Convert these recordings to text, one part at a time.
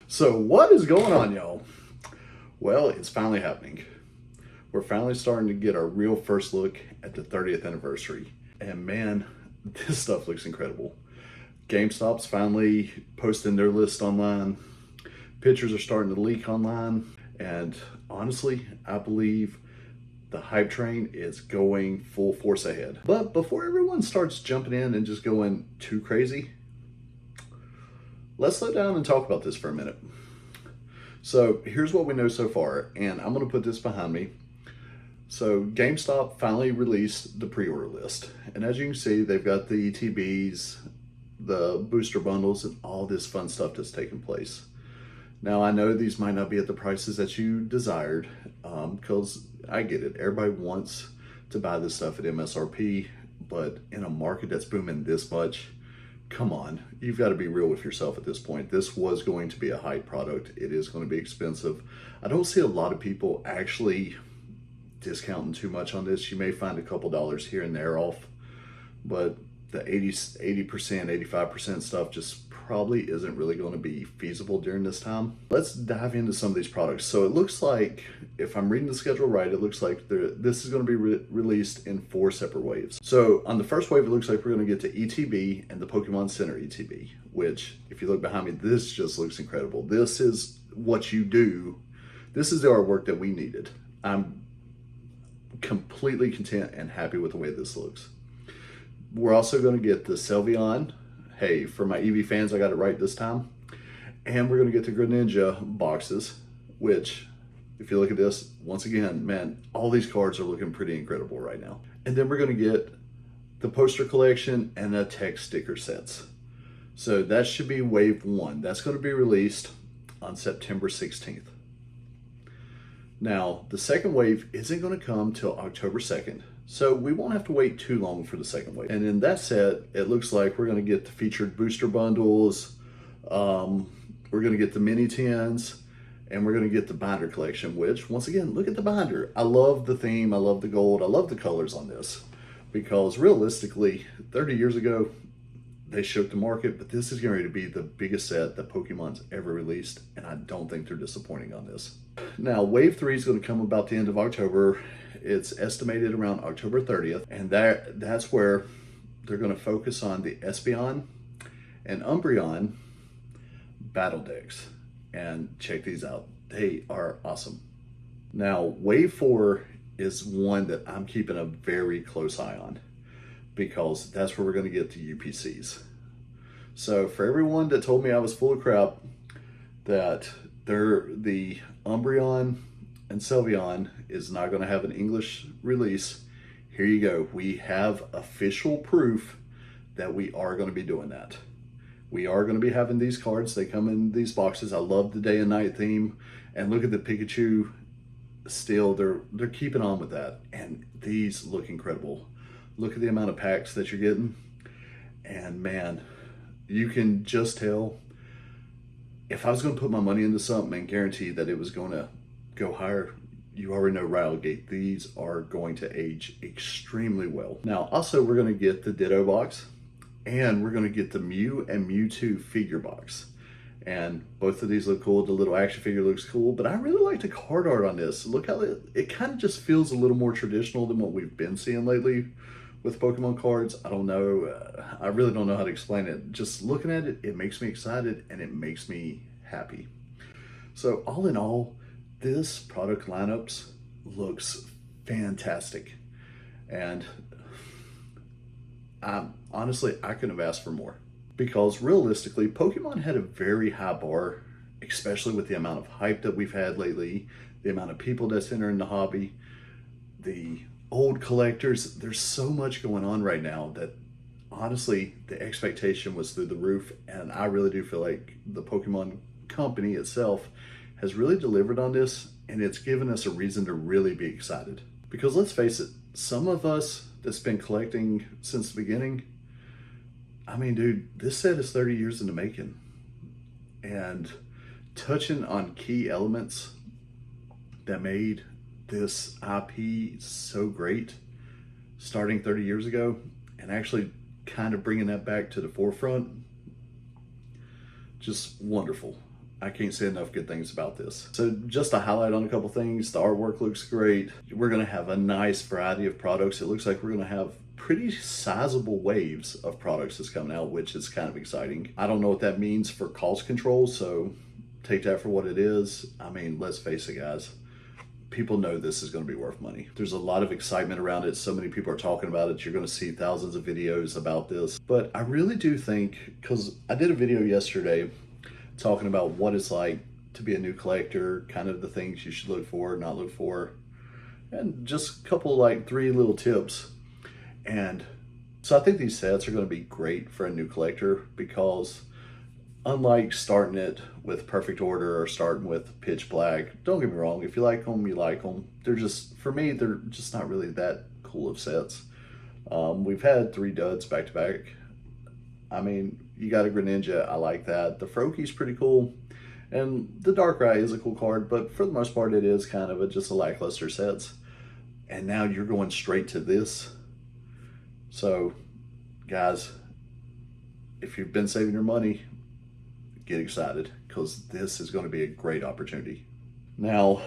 So what is going on, y'all? Well, it's finally happening. We're finally starting to get our real first look at the 30th anniversary. And man, this stuff looks incredible. GameStop's finally posting their list online. Pictures are starting to leak online. And honestly, I believe the hype train is going full force ahead. But before everyone starts jumping in and just going too crazy, let's slow down and talk about this for a minute. So here's what we know so far, and I'm going to put this behind me. So GameStop finally released the pre-order list, and as you can see, they've got the ETBs, the booster bundles, and all this fun stuff that's taking place. Now I know these might not be at the prices that you desired, because I get it. Everybody wants to buy this stuff at MSRP, but in a market that's booming this much, come on, you've got to be real with yourself at this point. This was going to be a hype product. It is going to be expensive. I don't see a lot of people actually discounting too much on this. You may find a couple dollars here and there off, but the 80%, 85% stuff just probably isn't really going to be feasible during this time. Let's dive into some of these products. So it looks like, if I'm reading the schedule right, it looks like this is going to be released in 4 separate waves. So on the first wave, it looks like we're going to get to ETB and the Pokemon Center ETB, which if you look behind me, this just looks incredible. This is what you do. This is the artwork that we needed. I'm completely content and happy with the way this looks. We're also going to get the Sylveon. Hey, for my Eevee fans, I got it right this time. And we're going to get the Greninja boxes, which, if you look at this, once again, man, all these cards are looking pretty incredible right now. And then we're going to get the poster collection and the text sticker sets. So that should be wave 1. That's going to be released on September 16th. Now, the second wave isn't going to come till October 2nd. So we won't have to wait too long for the second wave. And in that set, it looks like we're going to get the featured booster bundles, we're going to get the mini tins, and we're going to get the binder collection, which, once again, look at the binder. I love the theme, I love the gold, I love the colors on this, because realistically, 30 years ago, they shook the market, but this is going to be the biggest set that Pokemon's ever released, and I don't think they're disappointing on this. Now, Wave 3 is going to come about the end of October. It's estimated around October 30th, and that's where they're going to focus on the Espeon and Umbreon battle decks. And check these out. They are awesome. Now, Wave 4 is one that I'm keeping a very close eye on, because that's where we're going to get the UPCs. So for everyone that told me I was full of crap, that the Umbreon and Sylveon is not going to have an English release, here you go. We have official proof that we are going to be doing that. We are going to be having these cards. They come in these boxes. I love the day and night theme. And look at the Pikachu. Still, they're keeping on with that. And these look incredible. Look at the amount of packs that you're getting. And man, you can just tell, if I was going to put my money into something and guarantee that it was going to go higher, you already know right out of the gate, these are going to age extremely well. Now, also, we're going to get the Ditto box, and we're going to get the Mew and Mewtwo figure box. And both of these look cool. The little action figure looks cool, but I really like the card art on this. Look how it kind of just feels a little more traditional than what we've been seeing lately with Pokemon cards. I don't know. I really don't know how to explain it. Just looking at it, it makes me excited and it makes me happy. So all in all, this product lineups looks fantastic. And honestly, I couldn't have asked for more. Because realistically, Pokemon had a very high bar, especially with the amount of hype that we've had lately, the amount of people that's entering the hobby, the old collectors. There's so much going on right now that honestly, the expectation was through the roof. And I really do feel like the Pokemon company itself has really delivered on this, and it's given us a reason to really be excited. Because let's face it, some of us that's been collecting since the beginning, I mean, dude, this set is 30 years in the making. And touching on key elements that made this IP so great starting 30 years ago, and actually kind of bringing that back to the forefront, just wonderful. I can't say enough good things about this. So just to highlight on a couple things, the artwork looks great. We're gonna have a nice variety of products. It looks like we're gonna have pretty sizable waves of products that's coming out, which is kind of exciting. I don't know what that means for cost control, so take that for what it is. I mean, let's face it, guys. People know this is going to be worth money. There's a lot of excitement around it. So many people are talking about it. You're going to see thousands of videos about this. But I really do think, because I did a video yesterday talking about what it's like to be a new collector, kind of the things you should look for, not look for, and just a couple, like 3 little tips. And so I think these sets are going to be great for a new collector, because unlike starting it with Perfect Order or starting with Pitch Black, don't get me wrong, if you like them, you like them. They're just, for me, they're just not really that cool of sets. We've had 3 duds back to back. I mean, you got a Greninja, I like that. The Froakie's pretty cool. And the Darkrai is a cool card, but for the most part, it is kind of just a lackluster sets. And now you're going straight to this. So, guys, if you've been saving your money, get excited, because this is going to be a great opportunity. Now,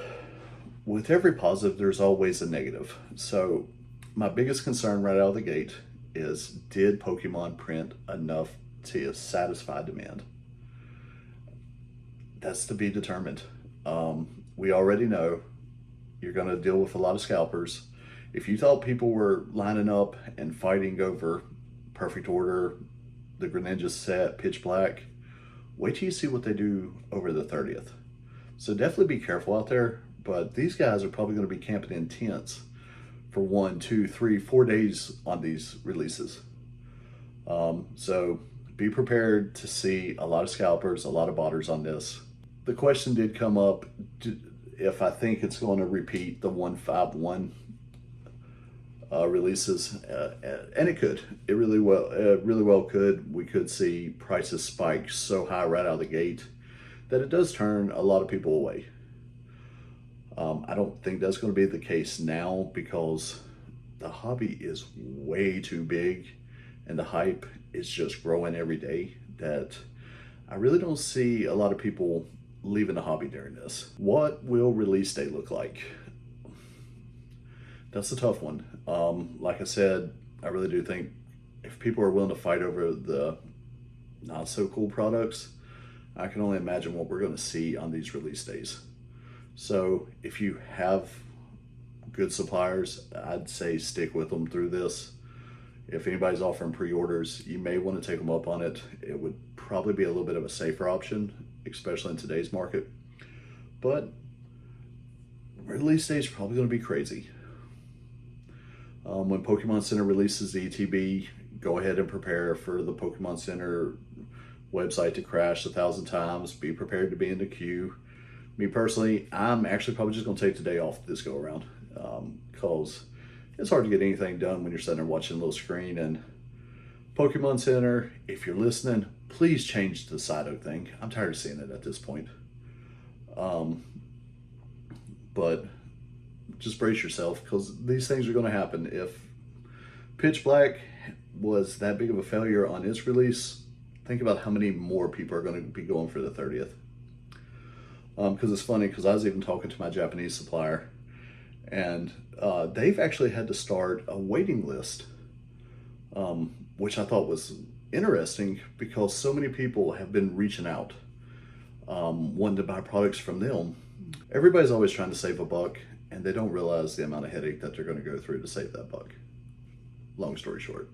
with every positive, there's always a negative. So my biggest concern right out of the gate is, did Pokemon print enough to satisfy demand? That's to be determined. We already know you're going to deal with a lot of scalpers. If you thought people were lining up and fighting over Perfect Order, the Greninja set, Pitch Black, wait till you see what they do over the 30th. So definitely be careful out there, but these guys are probably going to be camping in tents for 1, 2, 3, 4 days on these releases. So be prepared to see a lot of scalpers, a lot of botters on this. The question did come up if I think it's going to repeat the 151 releases, and it could. It really well could. We could see prices spike so high right out of the gate that it does turn a lot of people away. I don't think that's going to be the case now, because the hobby is way too big and the hype is just growing every day, that I really don't see a lot of people leaving the hobby during this. What will release day look like? That's a tough one. Like I said, I really do think if people are willing to fight over the not so cool products, I can only imagine what we're going to see on these release days. So if you have good suppliers, I'd say stick with them through this. If anybody's offering pre-orders, you may want to take them up on it. It would probably be a little bit of a safer option, especially in today's market. But release day is probably going to be crazy. When Pokemon Center releases the ETB, go ahead and prepare for the Pokemon Center website to crash 1,000 times. Be prepared to be in the queue. Me personally, I'm actually probably just going to take the day off this go around, because it's hard to get anything done when you're sitting there watching a little screen. And Pokemon Center, if you're listening, please change the Psyduck thing. I'm tired of seeing it at this point. But just brace yourself, because these things are going to happen. If Pitch Black was that big of a failure on its release, think about how many more people are going to be going for the 30th. Because it's funny, because I was even talking to my Japanese supplier, and they've actually had to start a waiting list, which I thought was interesting, because so many people have been reaching out, wanting to buy products from them. Everybody's always trying to save a buck, and they don't realize the amount of headache that they're going to go through to save that buck. Long story short.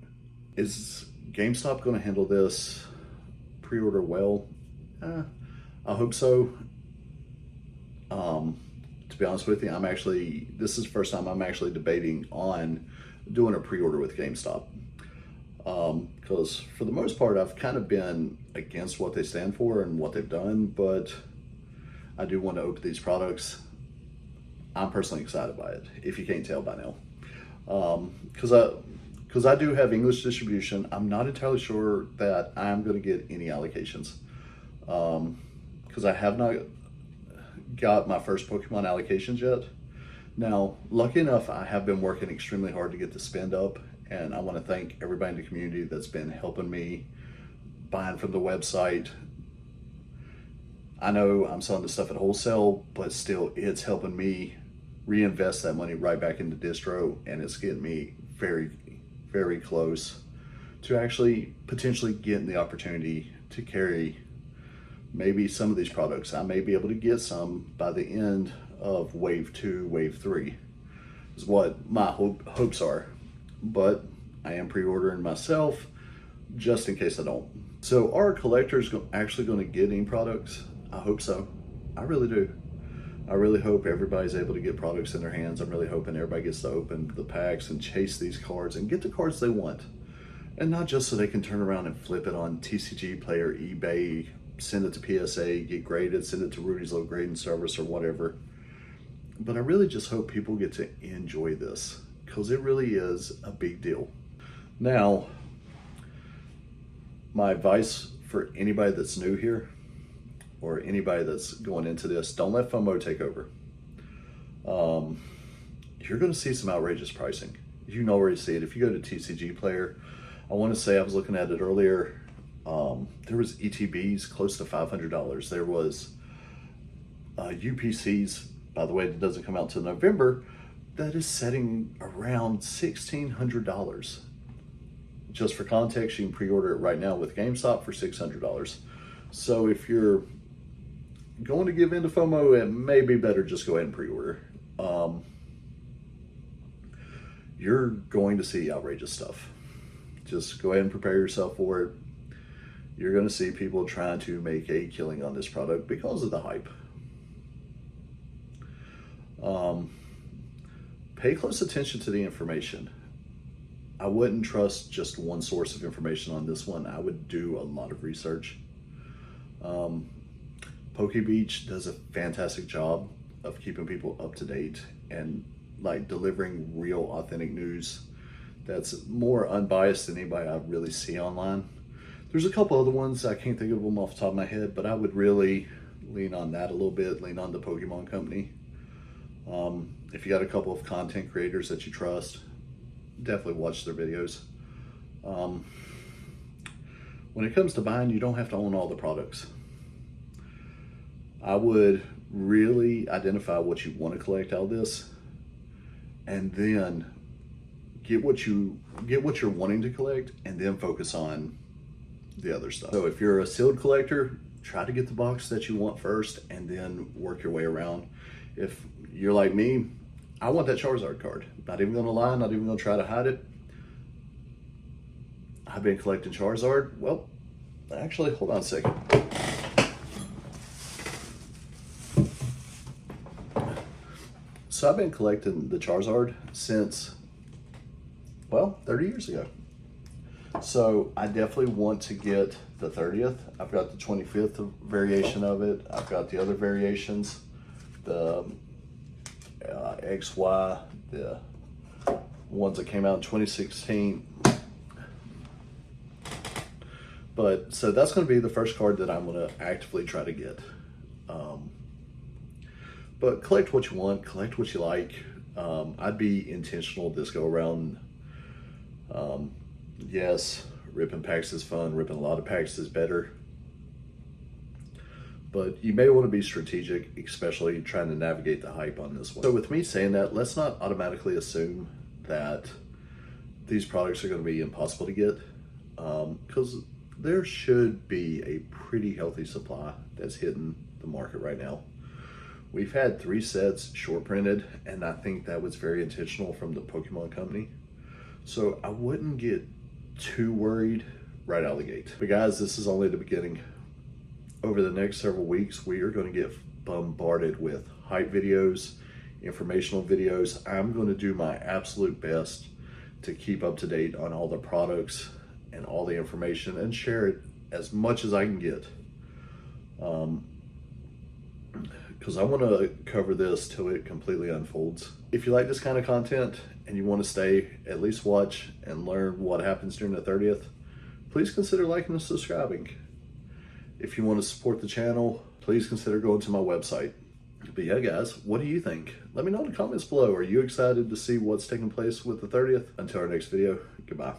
Is GameStop going to handle this pre-order well? I hope so. To be honest with you, this is the first time I'm actually debating on doing a pre-order with GameStop. Because for the most part, I've kind of been against what they stand for and what they've done, but I do want to open these products. I'm personally excited by it, if you can't tell by now. Because I do have English distribution. I'm not entirely sure that I'm going to get any allocations. Because I have not got my first Pokemon allocations yet. Now, lucky enough, I have been working extremely hard to get the spend up, and I want to thank everybody in the community that's been helping me, buying from the website, I know I'm selling this stuff at wholesale, but still it's helping me reinvest that money right back into distro, and it's getting me very, very close to actually potentially getting the opportunity to carry maybe some of these products. I may be able to get some by the end of wave 2, wave 3 is what my hopes are, but I am pre-ordering myself just in case I don't. So are collectors actually going to get any products? I hope so. I really do. I really hope everybody's able to get products in their hands. I'm really hoping everybody gets to open the packs and chase these cards and get the cards they want. And not just so they can turn around and flip it on TCG Player, eBay, send it to PSA, get graded, send it to Rudy's Low Grading Service or whatever. But I really just hope people get to enjoy this, because it really is a big deal. Now, my advice for anybody that's new here or anybody that's going into this, don't let FOMO take over. You're going to see some outrageous pricing. You can already see it. If you go to TCG Player, I want to say, I was looking at it earlier, there was ETBs close to $500. There was UPCs, by the way, that doesn't come out till November, that is setting around $1,600. Just for context, you can pre-order it right now with GameStop for $600. So if you're going to give in to FOMO, it may be better just go ahead and pre-order. You're going to see outrageous stuff. Just go ahead and prepare yourself for it. You're going to see people trying to make a killing on this product because of the hype. Pay close attention to the information. I wouldn't trust just one source of information on this one. I would do a lot of research. PokeBeach does a fantastic job of keeping people up to date and like delivering real authentic news that's more unbiased than anybody I really see online. There's a couple other ones, I can't think of them off the top of my head, but I would really lean on that a little bit, lean on the Pokemon company. If you got a couple of content creators that you trust, definitely watch their videos. When it comes to buying, you don't have to own all the products. I would really identify what you want to collect out of this, and then get what you're wanting to collect, and then focus on the other stuff. So if you're a sealed collector, try to get the box that you want first, and then work your way around. If you're like me, I want that Charizard card. Not even gonna lie, not even gonna try to hide it. I've been collecting Charizard. Well, actually, hold on a second. So I've been collecting the Charizard since, well, 30 years ago. So I definitely want to get the 30th. I've got the 25th variation of it. I've got the other variations, the XY, the ones that came out in 2016. But so that's going to be the first card that I'm going to actively try to get. But collect what you want, collect what you like. I'd be intentional this go around. Yes, ripping packs is fun. Ripping a lot of packs is better. But you may want to be strategic, especially trying to navigate the hype on this one. So with me saying that, let's not automatically assume that these products are going to be impossible to get, because there should be a pretty healthy supply that's hitting the market right now. We've had 3 sets short printed, and I think that was very intentional from the Pokemon company. So I wouldn't get too worried right out of the gate. But guys, this is only the beginning. Over the next several weeks, we are going to get bombarded with hype videos, informational videos. I'm going to do my absolute best to keep up to date on all the products and all the information and share it as much as I can get. Because I want to cover this till it completely unfolds. If you like this kind of content and you want to stay, at least watch and learn what happens during the 30th, please consider liking and subscribing. If you want to support the channel, please consider going to my website. But yeah, guys, what do you think? Let me know in the comments below. Are you excited to see what's taking place with the 30th? Until our next video, goodbye.